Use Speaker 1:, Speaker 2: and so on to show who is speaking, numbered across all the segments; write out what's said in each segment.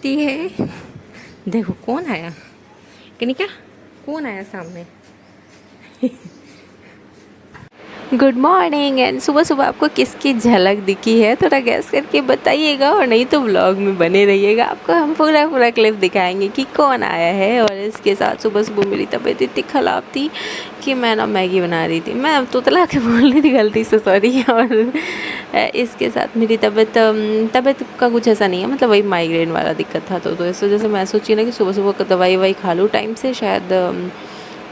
Speaker 1: होती है। देखो कौन आया, कनिका कौन आया सामने। Good morning. एंड सुबह सुबह आपको किसकी झलक दिखी है थोड़ा गैस करके बताइएगा, और नहीं तो व्लॉग में बने रहिएगा। आपको हम पूरा क्लिप दिखाएंगे कि कौन आया है। और इसके साथ सुबह सुबह मेरी तबीयत इतनी ख़राब थी कि मैं ना मैगी बना रही थी। मैं तोतला के बोल रही थी गलती से, सॉरी। और इसके साथ मेरी तबीयत का कुछ ऐसा नहीं है, मतलब वही माइग्रेन वाला दिक्कत था। तो इस वजह से मैं सोची ना कि सुबह सुबह का दवाई ववाई खा लूँ टाइम से, शायद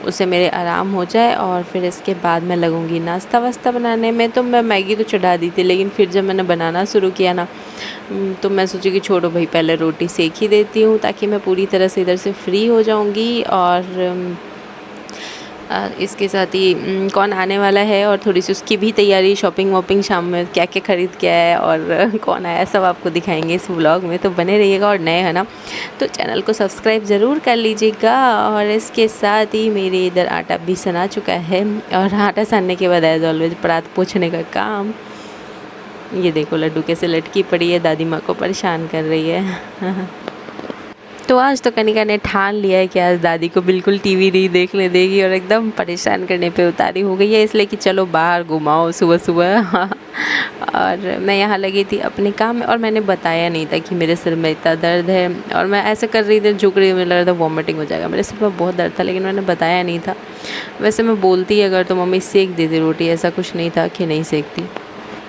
Speaker 1: उससे मेरे आराम हो जाए। और फिर इसके बाद मैं लगूंगी नाश्ता वास्ता बनाने में। तो मैं मैगी तो चढ़ा दी थी, लेकिन फिर जब मैंने बनाना शुरू किया ना, तो मैं सोची कि छोड़ो भाई, पहले रोटी सेक ही देती हूँ ताकि मैं पूरी तरह से इधर से फ्री हो जाऊँगी। और इसके साथ ही कौन आने वाला है और थोड़ी सी उसकी भी तैयारी, शॉपिंग वॉपिंग, शाम में क्या क्या खरीद के आया है और कौन आया, सब आपको दिखाएंगे इस व्लॉग में। तो बने रहिएगा। और नए है ना तो चैनल को सब्सक्राइब ज़रूर कर लीजिएगा। और इसके साथ ही मेरे इधर आटा भी सना चुका है, और आटा सानने के बाद एज ऑलवेज परात पोंछने का काम। ये देखो लड्डू कैसे लटकी पड़ी है, दादी माँ को परेशान कर रही है। तो आज तो कनिका ने ठान लिया है कि आज दादी को बिल्कुल टीवी नहीं देखने देगी, और एकदम परेशान करने पे उतारी हो गई है, इसलिए कि चलो बाहर घुमाओ सुबह सुबह। और मैं यहाँ लगी थी अपने काम में, और मैंने बताया नहीं था कि मेरे सिर में इतना दर्द है। और मैं ऐसे कर रही थी, झुक रही, मुझे लग रहा था वॉमिटिंग हो जाएगा, मेरे सिर में बहुत दर्द था, लेकिन मैंने बताया नहीं था। वैसे मैं बोलती अगर तो मम्मी सेक देती रोटी, ऐसा कुछ नहीं था कि नहीं सेकती।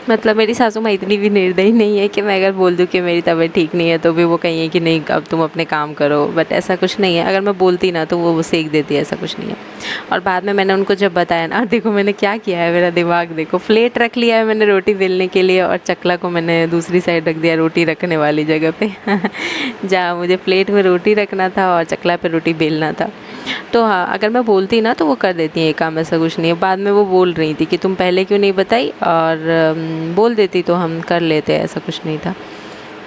Speaker 1: मतलब मेरी सासू माँ इतनी भी निर्दयी नहीं है कि मैं अगर बोल दूँ कि मेरी तबीयत ठीक नहीं है तो भी वो कहें कि नहीं अब तुम अपने काम करो, बट ऐसा कुछ नहीं है। अगर मैं बोलती ना तो वो सेक देती है, ऐसा कुछ नहीं है। और बाद में मैंने उनको जब बताया ना, देखो मैंने क्या किया है, मेरा दिमाग देखो, प्लेट रख लिया है मैंने रोटी बेलने के लिए, और चकला को मैंने दूसरी साइड रख दिया रोटी रखने वाली जगह पे। जहाँ मुझे प्लेट में रोटी रखना था और चकला पे रोटी बेलना था। तो हाँ, अगर मैं बोलती ना तो वो कर देती हैं ये काम, ऐसा कुछ नहीं है। बाद में वो बोल रही थी कि तुम पहले क्यों नहीं बताई, और बोल देती तो हम कर लेते, ऐसा कुछ नहीं था।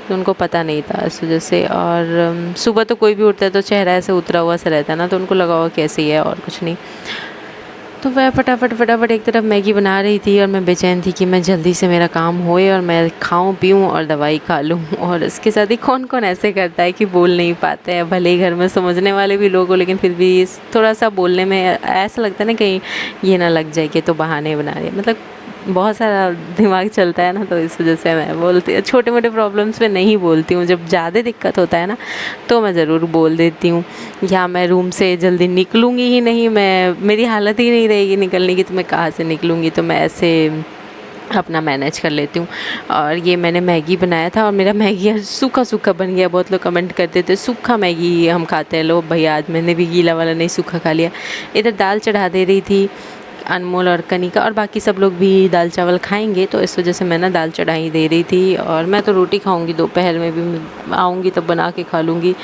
Speaker 1: तो उनको पता नहीं था इस वजह से। और सुबह तो कोई भी उठता है तो चेहरा ऐसे उतरा हुआ सा रहता है ना, तो उनको लगा हुआ कैसे ही है, और कुछ नहीं। तो वह फटाफट एक तरफ मैगी बना रही थी, और मैं बेचैन थी कि मैं जल्दी से मेरा काम होए और मैं खाऊं पीऊं और दवाई खा लूं। और इसके साथ ही कौन कौन ऐसे करता है कि बोल नहीं पाते हैं, भले ही घर में समझने वाले भी लोग हो, लेकिन फिर भी थोड़ा सा बोलने में ऐसा लगता है ना कहीं ये ना लग जाए कि तो बहाने बना रही है। मतलब बहुत सारा दिमाग चलता है ना, तो इस वजह से मैं बोलती, छोटे मोटे प्रॉब्लम्स पे नहीं बोलती हूँ। जब ज़्यादा दिक्कत होता है ना तो मैं ज़रूर बोल देती हूँ। या मैं रूम से जल्दी निकलूँगी ही नहीं, मेरी हालत ही नहीं रहेगी निकलने की, तो मैं कहाँ से निकलूँगी, तो मैं ऐसे अपना मैनेज कर लेती हूँ। और ये मैंने मैगी बनाया था, और मेरा मैगी आज सूखा सूखा बन गया। बहुत लोग कमेंट करते थे सूखा मैगी हम खाते हैं, लो भैया आज मैंने भी गीला वाला नहीं सूखा खा लिया। इधर दाल चढ़ा दे रही थी अनमोल और कनिका, और बाकी सब लोग भी दाल चावल खाएंगे, तो इस वजह से मैं ना दाल चढ़ाई दे रही थी। और मैं तो रोटी खाऊंगी, दोपहर में भी आऊँगी तब बना के खा लूँगी।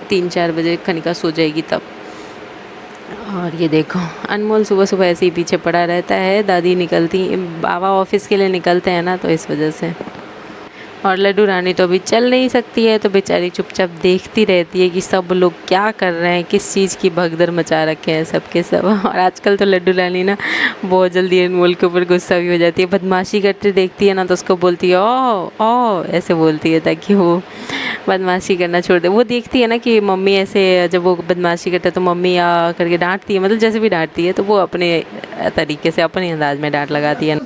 Speaker 1: 3-4 बजे कनिका सो जाएगी तब। और ये देखो अनमोल सुबह सुबह ऐसे ही पीछे पड़ा रहता है, दादी निकलती, बाबा ऑफिस के लिए निकलते हैं ना, तो इस वजह से। और लड्डू रानी तो अभी चल नहीं सकती है, तो बेचारी चुपचाप देखती रहती है कि सब लोग क्या कर रहे हैं, किस चीज़ की भगदड़ मचा रखे हैं सबके सब। और आजकल तो लड्डू रानी ना बहुत जल्दी अनमोल के ऊपर गुस्सा भी हो जाती है। बदमाशी करते देखती है ना तो उसको बोलती है ओ ऐसे बोलती है, ताकि वो बदमाशी करना छोड़ दे। वो देखती है ना कि मम्मी ऐसे, जब वो बदमाशी करता है तो मम्मी आ करके डांटती है, मतलब जैसे भी डांटती है, तो वो अपने तरीके से अपने अंदाज में डांट लगाती है।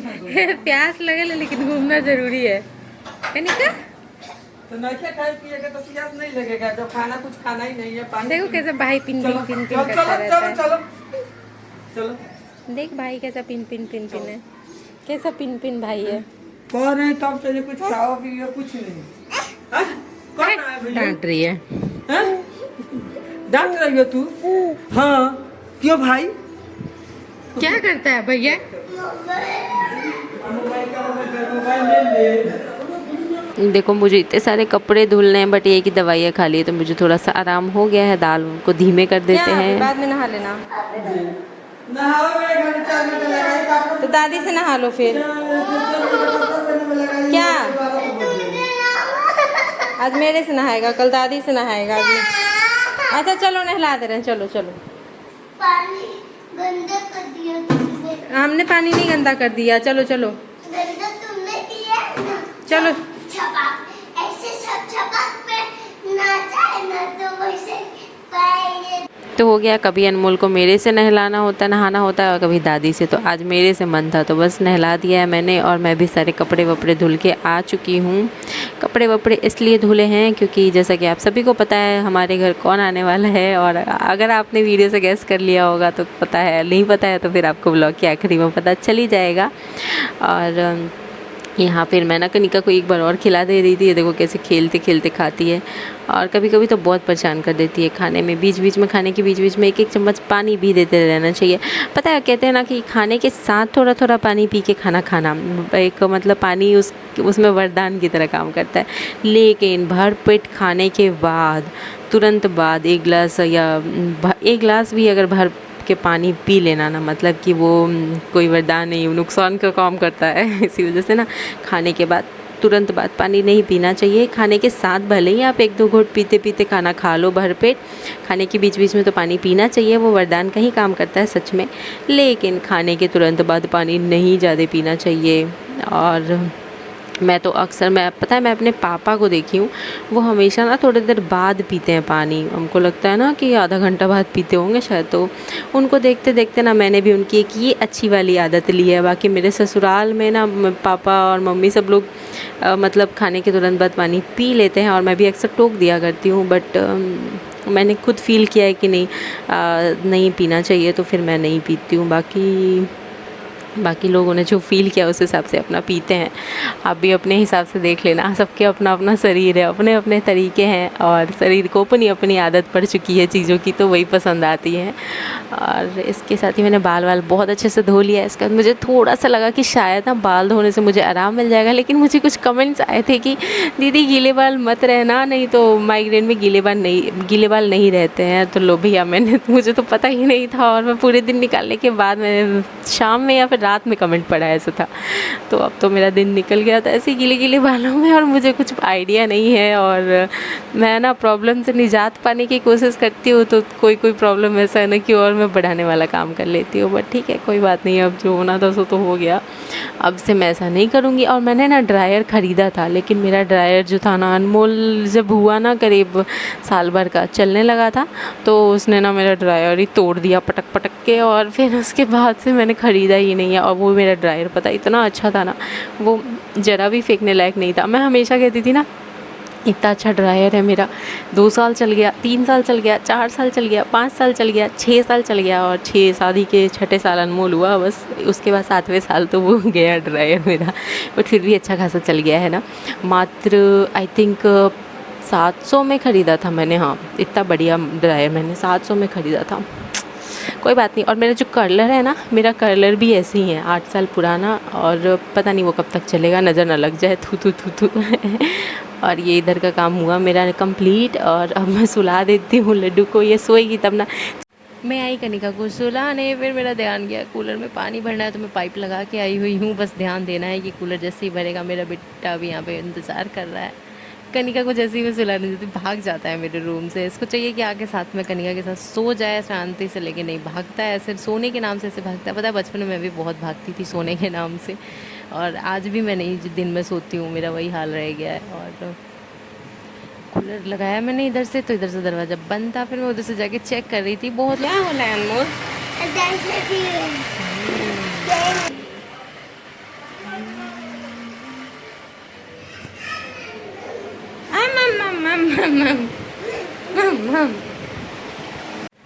Speaker 1: प्यास लगे लेकिन घूमना ज़रूरी है कनिका।
Speaker 2: तो नहीं खाए पिएगा तो प्यास नहीं लगेगा, जब खाना कुछ खाना ही नहीं है। पानी
Speaker 1: देखो कैसा भाई पिन पिन पिन पिन करता रहता है। चलो देख भाई कैसा पिन पिन पिन पिन है, कैसा पिन पिन भाई है।
Speaker 2: कह रहे तब चलिए कुछ खाओ पियो, कुछ नहीं।
Speaker 1: डांट रही है,
Speaker 2: डांट रही हो तू? हाँ क्यों भाई?
Speaker 1: क्या करता है भैया? देखो मुझे इतने सारे कपड़े धुलने हैं, बट ये कि दवाइयाँ खा ली तो मुझे थोड़ा सा आराम हो गया है। दाल को धीमे कर देते हैं, बाद में नहा लेना। तो दादी से नहा लो फिर। क्या आज मेरे से नहाएगा, कल दादी से नहाएगा अभी। अच्छा चलो नहला दे रहे हैं, चलो चलो।
Speaker 3: पानी गंदा कर दिया तुमने।
Speaker 1: हमने पानी नहीं गंदा कर दिया, चलो चलो
Speaker 3: गंदा तुमने किया ना।
Speaker 1: चलो।
Speaker 3: छपाक ऐसे सब छपाक पे
Speaker 1: तो हो गया, कभी अनमोल को मेरे से नहलाना होता नहाना होता है और कभी दादी से, तो आज मेरे से मन था तो बस नहला दिया है मैंने। और मैं भी सारे कपड़े वपड़े धुल के आ चुकी हूँ। कपड़े वपड़े इसलिए धुले हैं क्योंकि जैसा कि आप सभी को पता है हमारे घर कौन आने वाला है, और अगर आपने वीडियो से गैस कर लिया होगा तो पता है, नहीं पता है तो फिर आपको ब्लॉग के आखिरी में पता चल ही जाएगा। और यहाँ फिर मैं ना कनिका को एक बार और खिला दे रही थी, ये देखो कैसे खेलते खेलते खाती है। और कभी कभी तो बहुत परेशान कर देती है खाने में, बीच बीच में खाने के बीच बीच में एक एक चम्मच पानी भी देते रहना चाहिए। पता है कहते हैं ना कि खाने के साथ थोड़ा थोड़ा पानी पी के खाना खाना एक मतलब पानी उसमें वरदान की तरह काम करता है। लेकिन भर पेट खाने के बाद तुरंत बाद एक गिलास भी अगर भर के पानी पी लेना ना, मतलब कि वो कोई वरदान नहीं, नुकसान का काम करता है। इसी वजह से ना खाने के बाद तुरंत बाद पानी नहीं पीना चाहिए। खाने के साथ भले ही आप एक दो घूंट पीते पीते खाना खा लो भर पेट, खाने के बीच बीच में तो पानी पीना चाहिए, वो वरदान का ही काम करता है सच में। लेकिन खाने के तुरंत बाद पानी नहीं ज़्यादा पीना चाहिए। और मैं तो अक्सर पता है मैं अपने पापा को देखी हूँ, वो हमेशा ना थोड़ी देर बाद पीते हैं पानी। हमको लगता है ना कि आधा घंटा बाद पीते होंगे शायद, तो उनको देखते देखते ना मैंने भी उनकी एक ये अच्छी वाली आदत ली है। बाकी मेरे ससुराल में ना पापा और मम्मी सब लोग मतलब खाने के तुरंत बाद पानी पी लेते हैं, और मैं भी अक्सर टोक दिया करती हूँ। बट मैंने खुद फील किया है कि नहीं पीना चाहिए, तो फिर मैं नहीं पीती हूँ। बाकी लोगों ने जो फ़ील किया उस हिसाब से अपना पीते हैं। आप भी अपने हिसाब से देख लेना, सबके अपना अपना शरीर है, अपने अपने तरीके हैं, और शरीर को अपनी अपनी आदत पड़ चुकी है चीज़ों की, तो वही पसंद आती है। और इसके साथ ही मैंने बाल बहुत अच्छे से धो लिया है। इसके बाद मुझे थोड़ा सा लगा कि शायद ना बाल धोने से मुझे आराम मिल जाएगा, लेकिन मुझे कुछ कमेंट्स आए थे कि दीदी गीले बाल मत रहना, नहीं तो माइग्रेन में गीले बाल नहीं रहते हैं। तो लो भैया, मुझे तो पता ही नहीं था, और मैं पूरे दिन निकालने के बाद मैंने शाम में या फिर रात में कमेंट पढ़ा ऐसा था। तो अब तो मेरा दिन निकल गया था ऐसे गीले बालों में, और मुझे कुछ आइडिया नहीं है। और मैं ना प्रॉब्लम से निजात पाने की कोशिश करती हूँ, तो कोई प्रॉब्लम ऐसा है ना कि और मैं बढ़ाने वाला काम कर लेती हूँ। बट ठीक है, कोई बात नहीं, अब जो होना था सो तो हो गया, अब से मैं ऐसा नहीं करूँगी। और मैंने ना ड्रायर ख़रीदा था, लेकिन मेरा ड्रायर जो था ना, अनमोल जब हुआ ना करीब साल भर का चलने लगा था, तो उसने ना मेरा ड्रायर ही तोड़ दिया पटक के, और फिर उसके बाद से मैंने ख़रीदा ही नहीं है। और वो मेरा ड्रायर पता इतना अच्छा था ना, वो ज़रा भी फेंकने लायक नहीं था। मैं हमेशा कहती थी ना इतना अच्छा ड्रायर है मेरा, 2 साल चल गया, 3 साल चल गया, 4 साल चल गया, 5 साल चल गया, 6 साल चल गया, और 6 शादी के 6ठे साल अनमोल हुआ, बस उसके बाद 7वें साल तो वो गया ड्रायर मेरा। बट फिर भी अच्छा खासा चल गया है ना। मात्र आई थिंक 700 में ख़रीदा था मैंने, हाँ इतना बढ़िया ड्रायर मैंने 700 में ख़रीदा था। कोई बात नहीं। और मेरा जो कर्लर है ना, मेरा कर्लर भी ऐसे ही है, 8 साल पुराना, और पता नहीं वो कब तक चलेगा, नज़र ना लग जाए, थू। और ये इधर का काम हुआ मेरा कंप्लीट, और अब मैं सुला देती हूँ लड्डू को, ये सोएगी तब ना। मैं आई कनिका को सुलाने, फिर मेरा ध्यान गया कूलर में पानी भरना है, तो मैं पाइप लगा के आई हुई हूँ। बस ध्यान देना है कि कूलर जैसे ही भरेगा, मेरा बेटा भी यहाँ पे इंतज़ार कर रहा है। कनिका को जैसे ही मैं सुलाने देती भाग जाता है मेरे रूम से। इसको चाहिए कि आके साथ में कनिका के साथ सो जाए शांति से, लेकिन नहीं, भागता है सिर्फ सोने के नाम से ऐसे भागता है। पता है बचपन में मैं भी बहुत भागती थी सोने के नाम से, और आज भी मैं नहीं दिन में सोती हूँ, मेरा वही हाल रह गया है। और कूलर लगाया मैंने इधर से, तो इधर से दरवाज़ा बंद था, फिर मैं उधर से जाके चेक कर रही थी। बहुत क्या होना है अनमोल?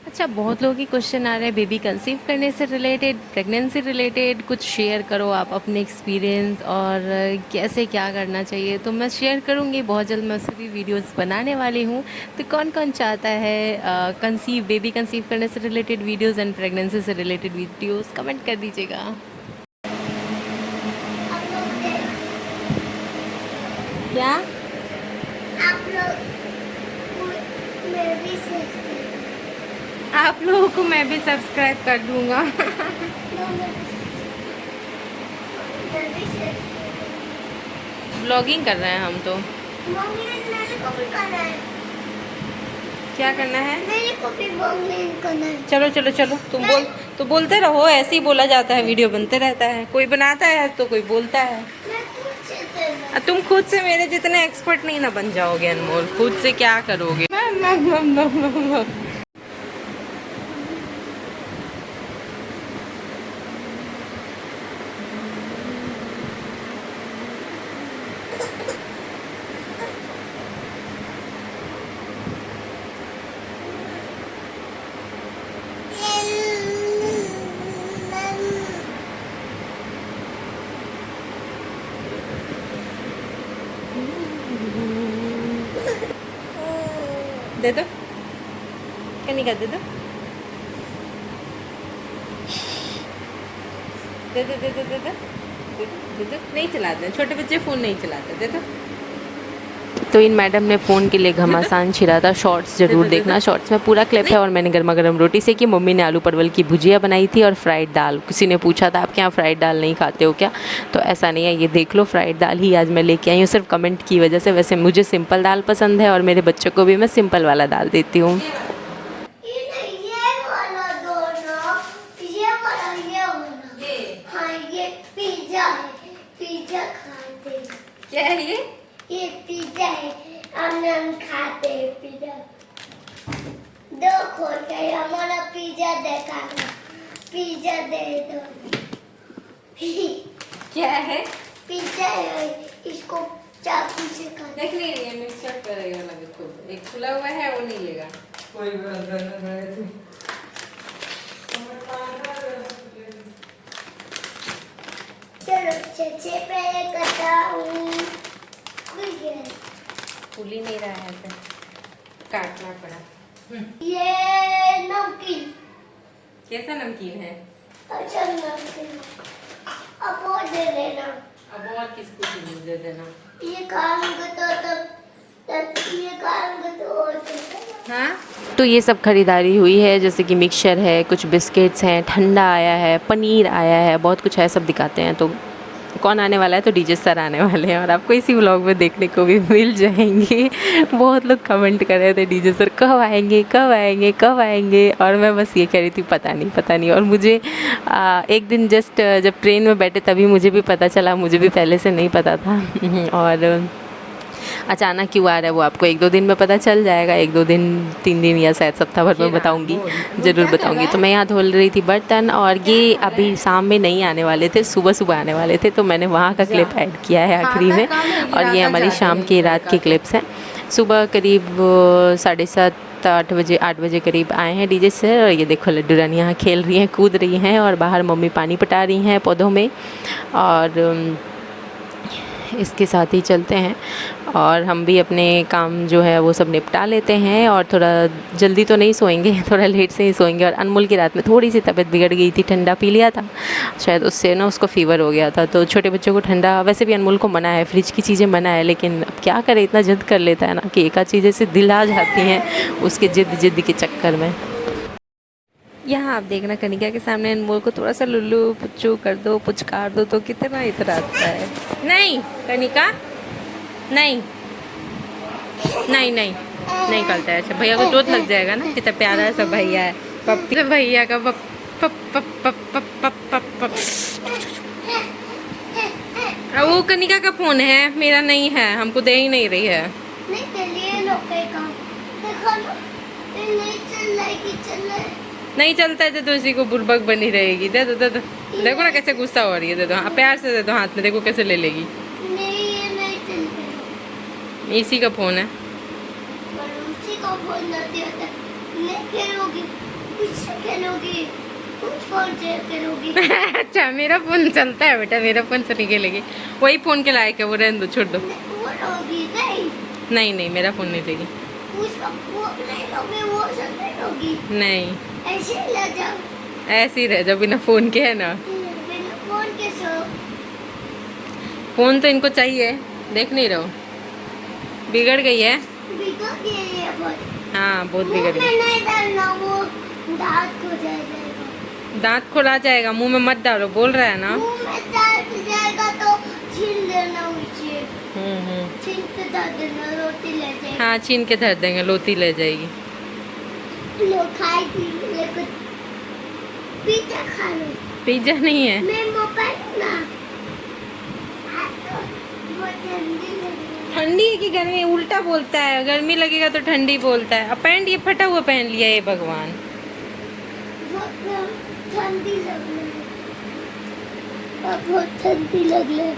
Speaker 1: अच्छा, बहुत लोगों की क्वेश्चन आ रहे हैं बेबी कंसीव करने से रिलेटेड, प्रेगनेंसी रिलेटेड, कुछ शेयर करो आप अपने एक्सपीरियंस और कैसे क्या करना चाहिए। तो मैं शेयर करूँगी बहुत जल्द, मैं सभी वीडियोस बनाने वाली हूँ। तो कौन कौन चाहता है बेबी कंसीव करने से रिलेटेड वीडियोस एंड प्रेगनेंसी से रिलेटेड वीडियोस, कमेंट कर दीजिएगा। क्या आप लोगों को मैं भी सब्सक्राइब कर दूंगा। ब्लॉगिंग कर रहे हैं हम तो। क्या करना है? मेरे को भी ब्लॉगिंग करना है। चलो चलो चलो, तुम बोलते रहो, ऐसे ही बोला जाता है, वीडियो बनते रहता है, कोई बनाता है तो कोई बोलता है। तुम खुद से मेरे जितने एक्सपर्ट नहीं ना बन जाओगे अनमोल, खुद से क्या करोगे? दे दो कनिका, दे दो दे दो दे दो दे दो दे दो। नहीं चलाते, छोटे बच्चे फ़ोन नहीं चलाते, दे दो। तो इन मैडम ने फ़ोन के लिए घमासान छिड़ा था। शॉर्ट्स ज़रूर देखना, शॉर्ट्स में पूरा क्लिप है। और मैंने गर्मा गर्म रोटी सेकी, मम्मी ने आलू परवल की भुजिया बनाई थी और फ्राइड दाल। किसी ने पूछा था आपके यहाँ फ्राइड दाल नहीं खाते हो क्या, तो ऐसा नहीं है, ये देख लो फ्राइड दाल ही आज मैं लेके आई हूँ सिर्फ कमेंट की वजह से। वैसे मुझे सिंपल दाल पसंद है और मेरे बच्चों को भी मैं सिंपल वाला दाल देती हूँ।
Speaker 3: ये वाला दोनों, ये वाला, ये वाला। हाँ, ये पिज्जा है, पिज्जा खाते।
Speaker 1: क्या है
Speaker 3: ये पिज्जा है, हम खाते हैं पिज्जा। दो खोल के हमारा पिज्जा देखा, पिज्जा दे दो।
Speaker 1: क्या है?
Speaker 3: पिज्जा है, इसको चाकू से खा।
Speaker 1: देख नहीं रही है, मिक्सचर करेगा लगे खुद। एक खुला हुआ है वो नहीं लेगा।
Speaker 2: कोई अंदर न रहे थे।
Speaker 3: चलो छे पे कटाऊं।
Speaker 1: खुल ही नहीं रहा है, ऐसे काटना पड़ा।
Speaker 3: ये नमकीन,
Speaker 1: कैसा नमकीन है?
Speaker 3: अच्छा नमकीन। अब और दे देना।
Speaker 1: अब और किसको चीज़ दे देना?
Speaker 3: ये खाऊंगा तो ये खाऊंगा तो और दे देना।
Speaker 1: हाँ, तो ये सब खरीदारी हुई है, जैसे कि मिक्सचर है, कुछ बिस्किट्स हैं, ठंडा आया है, पनीर आया है, बहुत कुछ है, सब दिखाते हैं। तो कौन आने वाला है, तो डीजे सर आने वाले हैं और आपको इसी व्लॉग में देखने को भी मिल जाएंगे। बहुत लोग कमेंट कर रहे थे डीजे सर कब आएंगे कब आएंगे कब आएंगे, और मैं बस ये कह रही थी पता नहीं पता नहीं। और मुझे एक दिन जस्ट जब ट्रेन में बैठे तभी मुझे भी पता चला, मुझे भी पहले से नहीं पता था। और अचानक क्यों आ रहा है वो आपको 1-2 दिन में पता चल जाएगा, 1-2 दिन 3 दिन या शायद सप्ताह भर में बताऊंगी, ज़रूर बताऊंगी। तो मैं यहाँ धुल रही थी बर्तन, और ये अभी शाम में नहीं आने वाले थे, सुबह सुबह आने वाले थे, तो मैंने वहाँ का क्लिप ऐड किया है आखिरी में। और ये हमारी शाम की रात की क्लिप्स हैं। सुबह करीब 7:30 8 बजे करीब आए हैं डीजे सर, और ये देखो लड्डू रानी यहाँ खेल रही हैं, कूद रही हैं, और बाहर मम्मी पानी पटा रही हैं पौधों में। और इसके साथ ही चलते हैं और हम भी अपने काम जो है वो सब निपटा लेते हैं। और थोड़ा जल्दी तो नहीं सोएंगे, थोड़ा लेट से ही सोएंगे। और अनमोल की रात में थोड़ी सी तबीयत बिगड़ गई थी, ठंडा पी लिया था शायद, उससे ना उसको फ़ीवर हो गया था। तो छोटे बच्चों को ठंडा, वैसे भी अनमोल को मना है, फ्रिज की चीज़ें मना है, लेकिन अब क्या करे, इतना जिद कर लेता है ना कि एक आध चीज़ें से दिल आ जाती हैं उसके जिद के चक्कर में। यहाँ आप देखना कनिका के सामने अनमोल को थोड़ा सा लुल्लू पुच्चू कर दो, पुचकार दो तो कितना इतराता है। नहीं कनिका, नहीं नहीं नहीं नहीं करता है ऐसा, भैया को चोट लग जाएगा ना। कितना प्यारा सा भैया है, पप्पी भैया का पप पप पप पप पप पप पप पप। वो कनिका का फोन है, मेरा नहीं है, हमको दे ही नहीं रही है।
Speaker 3: नहीं चलिए लोग का काम देखो ना, नहीं चल रहा है कि चल रहा है।
Speaker 1: नहीं चलता है तो इसी को बुर्बक बनी रहेगी। दे दो दे दो, देखो ना कैसे गुस्सा हो रही है। दे दो, हाँ प्यार से दे दो हाथ में, देखो कैसे ले लेगी।
Speaker 3: नहीं ये नहीं चलता है,
Speaker 1: इसी का फोन है।
Speaker 3: पर उसी को फोन नहीं होता। नहीं खेलोगी, कुछ खेलोगी, कुछ फोन से खेलोगी।
Speaker 1: अच्छा मेरा फोन चलता है बेटा, मेरा फोन से नहीं खेलेगी, वही फोन के लायक है, वो रहने दो, छोड़ दो।
Speaker 3: वो लोगी नहीं,
Speaker 1: नहीं नहीं मेरा फोन नहीं लेगी।
Speaker 3: उसका वो नहीं लोगी, वो सब नहीं लोगी।
Speaker 1: नहीं
Speaker 3: ऐसे ही ले जाओ,
Speaker 1: ऐसे ही रह जाओ बिना फोन के, है ना।
Speaker 3: बिना फोन के सो।
Speaker 1: फोन तो इनको चाहिए, देख नहीं रहो, बिगड़ गई है।
Speaker 3: बिगड़ गई है बहुत।
Speaker 1: हाँ बहुत बिगड़
Speaker 3: मुंह
Speaker 1: गई।
Speaker 3: में नहीं डालना, वो दांत खो जाएगा।
Speaker 1: दांत खुला जाएगा, मुंह में मत डालो, बोल रहा है ना।
Speaker 3: मुंह में डाल जाएगा तो छीन लेना उसे, छीन के डाल देना, रोटी ले जाएगी।
Speaker 1: हाँ छीन के धर देंगे, लोती ले जाएगी।
Speaker 3: लो खाएगी, लेकिन पिज्जा खा लो।
Speaker 1: पिज्जा नहीं है,
Speaker 3: मैं मोबाइल ना, बहुत ठंडी लग रही है।
Speaker 1: ठंडी है कि गर्मी, उल्टा बोलता है, गर्मी लगेगा तो ठंडी बोलता है। अब पैंट ये फटा हुआ पहन लिया है, भगवान।
Speaker 3: बहुत ठंडी लग रही है, बहुत ठंडी लग रही है।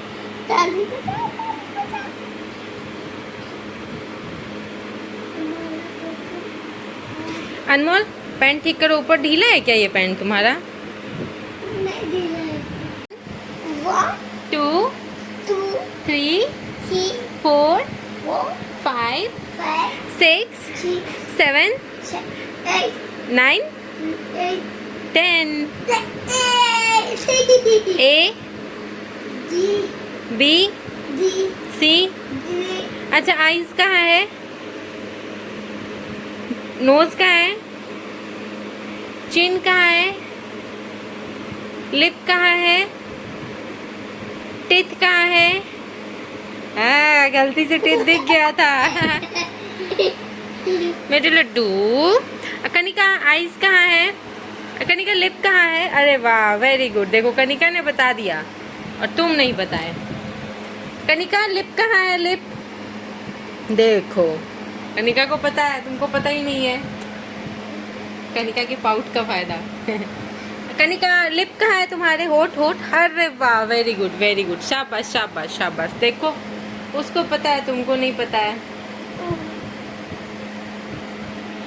Speaker 3: ताली बजा, ताली बजा।
Speaker 1: अनमोल पैंट ठीक करो, ऊपर ढीला है क्या ये पैंट तुम्हारा?
Speaker 3: नहीं दे रहा है।
Speaker 1: 1 2
Speaker 3: 2
Speaker 1: 3
Speaker 3: 3
Speaker 1: 4
Speaker 3: 4
Speaker 1: 5
Speaker 3: 5
Speaker 1: 6
Speaker 3: 6
Speaker 1: 7
Speaker 3: 8
Speaker 1: 9
Speaker 3: 8
Speaker 1: 10
Speaker 3: A
Speaker 1: A
Speaker 3: D
Speaker 1: B
Speaker 3: D
Speaker 1: C।
Speaker 3: D
Speaker 1: अच्छा आईज कहाँ है, नोज कहाँ है, चिन कहाँ है, लिप कहाँ है, टीथ कहाँ है। हाँ गलती से टीथ दिख गया था। मेरे लड्डू। कनिका आईज कहाँ है, कनिका लिप कहाँ है। अरे वाह वेरी गुड, देखो कनिका ने बता दिया और तुम नहीं बताए। कनिका लिप कहाँ है, लिप देखो कनिका को पता है, तुमको पता ही नहीं है। कनिका के पाउट का फायदा। कनिका लिप कहाँ है तुम्हारे, होठ होठ। अरे वाह वेरी गुड, शाबाश शाबाश शाबाश। देखो उसको पता है, तुमको नहीं पता है।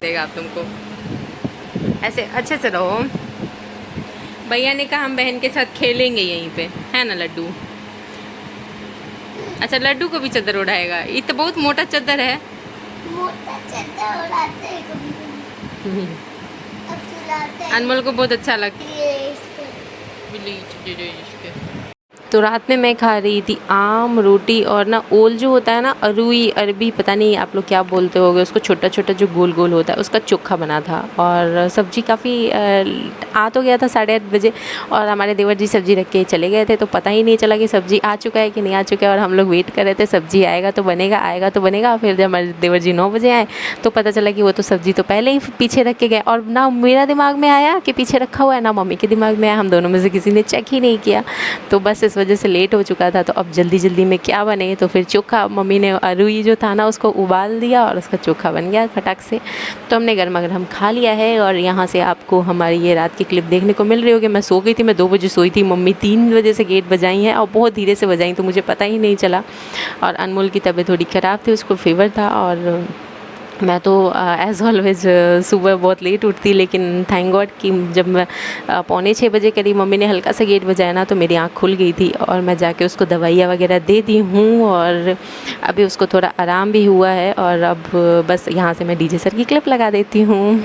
Speaker 1: देगा आप तुमको, ऐसे अच्छे से रहो। भैया ने कहा हम बहन के साथ खेलेंगे यहीं पे, है ना लड्डू। अच्छा लड्डू को भी चादर उड़ाएगा, ये तो बहुत मोटा चादर है।
Speaker 3: मोटा चादर उड़ाते हैं कभी-कभी। अब चलाते हैं।
Speaker 1: अनमोल को बहुत अच्छा लगता
Speaker 3: ये इसको
Speaker 1: है। तो रात में मैं खा रही थी आम रोटी और ना ओल जो होता है ना, अरुई अरबी पता नहीं आप लोग क्या बोलते होगे उसको, छोटा छोटा जो गोल गोल होता है, उसका चोखा बना था। और सब्जी काफ़ी आ तो गया था 8:30 बजे, और हमारे देवर जी सब्जी रख के चले गए थे, तो पता ही नहीं चला कि सब्जी आ चुका है कि नहीं आ चुका है। और हम लोग वेट कर रहे थे सब्जी आएगा तो बनेगा, आएगा तो बनेगा। फिर जब हमारे देवर जी 9 बजे आए तो पता चला कि वो तो सब्जी तो पहले ही पीछे रख के गए, और ना मेरा दिमाग में आया कि पीछे रखा हुआ है, ना मम्मी के दिमाग में आया, हम दोनों में से किसी ने चेक ही नहीं किया। तो बस इस वजह से लेट हो चुका था। तो अब जल्दी जल्दी में क्या बने, तो फिर चोखा मम्मी ने अरुई जो था ना उसको उबाल दिया और उसका चोखा बन गया फटाक से। तो हमने गर्मा गर्म खा लिया है। और यहाँ से आपको हमारी ये रात की क्लिप देखने को मिल रही होगी। मैं सो गई थी, मैं 2 बजे सोई थी, मम्मी 3 बजे से गेट बजाई हैं और बहुत धीरे से बजाई, तो मुझे पता ही नहीं चला। और अनमोल की तबीयत थोड़ी ख़राब थी, उसको फीवर था। और मैं तो एज़ ऑलवेज सुबह बहुत लेट उठती, लेकिन थैंक गॉड कि जब मैं 5:45 बजे करीब मम्मी ने हल्का सा गेट बजाया ना, तो मेरी आँख खुल गई थी। और मैं जाके उसको दवाइयाँ वगैरह दे दी हूँ, और अभी उसको थोड़ा आराम भी हुआ है। और अब बस यहाँ से मैं डीजे सर की क्लिप लगा देती हूँ।